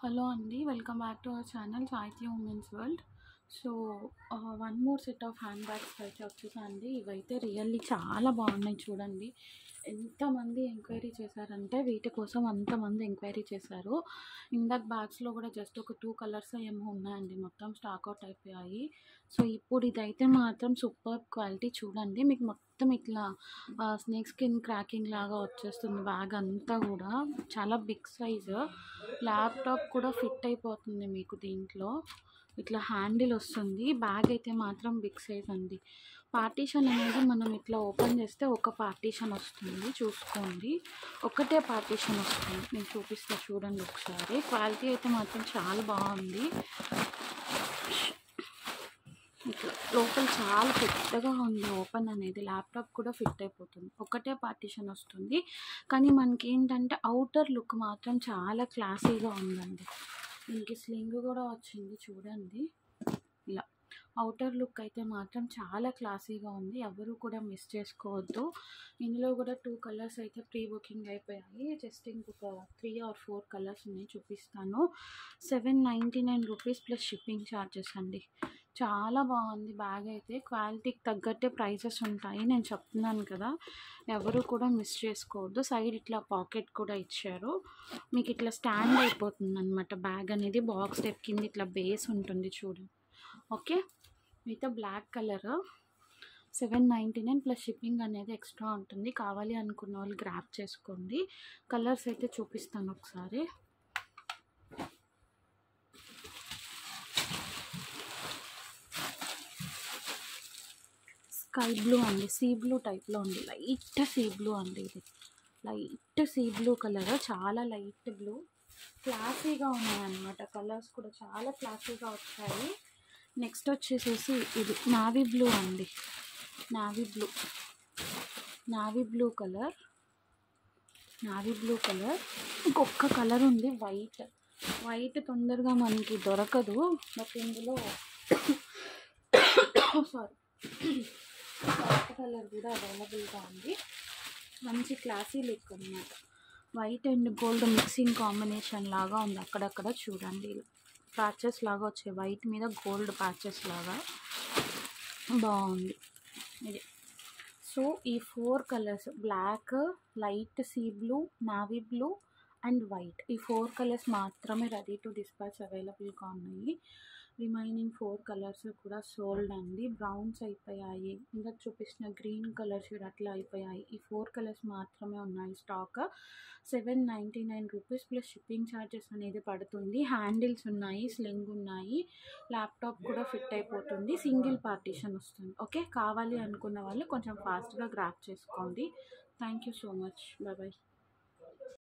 Hello అండి. Welcome back to our channel Sahitya women's world. So, one more set of hand bags అయితే వచ్చేసాయండి. ఇవైతే really చాలా బాగున్నాయి చూడండి. ఎంతమంది ఎంక్వైరీ చేశారంటే వీటి కోసం అంతమంది ఎంక్వైరీ చేశారు. ఇందాక బ్యాగ్స్లో కూడా జస్ట్ ఒక 2 కలర్స్ ఏమో ఉన్నాయండి. మొత్తం స్టాక్ అవుట్ అయిపోయాయి. సో, ఇప్పుడు ఇదైతే మాత్రం సూపర్బ్ క్వాలిటీ చూడండి. మీకు మొత్తం ఇట్లా స్నేక్ స్కిన్ క్రాకింగ్ లాగా వచ్చేస్తుంది. బ్యాగ్ అంతా కూడా చాలా బిగ్ సైజు. ల్యాప్టాప్ కూడా ఫిట్ అయిపోతుంది మీకు దీంట్లో. ఇట్లా హ్యాండిల్ వస్తుంది. బ్యాగ్ అయితే మాత్రం బిగ్ సైజ్ అండి. పార్టీషన్ అనేది మనం ఇట్లా ఓపెన్ చేస్తే ఒక పార్టీషన్ వస్తుంది, చూసుకోండి. ఒకటే పార్టీషన్ వస్తుంది. నేను చూపిస్తా చూడండి ఒకసారి. క్వాలిటీ అయితే మాత్రం చాలా బాగుంది. ఇట్లా లోపల చాలా పెద్దగా ఉంది. ఓపెన్ అనేది ల్యాప్టాప్ కూడా ఫిట్ అయిపోతుంది. ఒకటే పార్టీషన్ వస్తుంది. కానీ మనకి ఏంటంటే అవుటర్ లుక్ మాత్రం చాలా క్లాసీగా ఉందండి. దీనికి స్లింగ్ కూడా వచ్చింది చూడండి. ఇలా అవుటర్ లుక్ అయితే మాత్రం చాలా క్లాసీగా ఉంది. ఎవరు కూడా మిస్ చేసుకోవద్దు. ఇందులో కూడా 2 కలర్స్ అయితే ప్రీ బుకింగ్ అయిపోయాయి. జస్ట్ ఇంకొక 3 or 4 కలర్స్ ఉన్నాయి, చూపిస్తాను. 799 రూపీస్ ప్లస్ షిప్పింగ్ ఛార్జెస్ అండి. చాలా బాగుంది బ్యాగ్ అయితే. క్వాలిటీకి తగ్గట్టే ప్రైజెస్ ఉంటాయి, నేను చెప్తున్నాను కదా. ఎవరు కూడా మిస్ చేసుకోవద్దు. సైడ్ ఇట్లా పాకెట్ కూడా ఇచ్చారు. మీకు ఇట్లా స్టాండ్ అయిపోతుంది అనమాట బ్యాగ్ అనేది. బాక్స్ టైప్ కింద ఇట్లా బేస్ ఉంటుంది చూడండి. ఓకే, మీతో బ్లాక్ కలర్ 799 ప్లస్ షిప్పింగ్ అనేది ఎక్స్ట్రా ఉంటుంది. కావాలి అనుకున్న వాళ్ళు గ్రాప్ చేసుకోండి. కలర్స్ అయితే చూపిస్తాను ఒకసారి. స్కై బ్లూ అండి, సీ బ్లూ టైప్లో ఉంది. లైట్ సీ బ్లూ అండి. ఇది లైట్ సీ బ్లూ కలర్, చాలా లైట్ బ్లూ. క్లాసీగా ఉన్నాయన్నమాట. కలర్స్ కూడా చాలా క్లాసీగా వచ్చాయి. నెక్స్ట్ వచ్చేసేసి ఇది నావీ బ్లూ అండి. Navy blue colour. ఇంకొక కలర్ ఉంది వైట్ తొందరగా మనకి దొరకదు, బట్ ఇందులో సారీ వైట్ కలర్ కూడా అవైలబుల్గా ఉంది. మంచి క్లాసీ లుక్ అన్నమాట. White and gold mixing combination లాగా ఉంది. అక్కడక్కడ చూడండి ప్యాచెస్ లాగా వచ్చాయి. వైట్ మీద గోల్డ్ ప్యాచెస్ లాగా బాగుంది ఇది. సో ఈ 4 colours, black, light sea blue, navy blue and white, ఈ 4 కలర్స్ మాత్రమే రెడీ టు డిస్పాచ్ అవైలబుల్గా ఉన్నాయి. రిమైనింగ్ 4 కలర్స్ కూడా సోల్డ్ అండి. బ్రౌన్స్ అయిపోయాయి. ఇంకా చూపించిన గ్రీన్ కలర్స్ కూడా అట్లా అయిపోయాయి. ఈ 4 కలర్స్ మాత్రమే ఉన్నాయి stock. 799 rupees plus shipping charges అనేది పడుతుంది. హ్యాండిల్స్ ఉన్నాయి, స్లింగ్ ఉన్నాయి, ల్యాప్టాప్ కూడా ఫిట్ అయిపోతుంది. సింగిల్ పార్టీషన్ వస్తుంది. ఓకే, కావాలి అనుకున్న వాళ్ళు కొంచెం ఫాస్ట్గా గ్రాప్ చేసుకోండి. Thank you so much. Bye.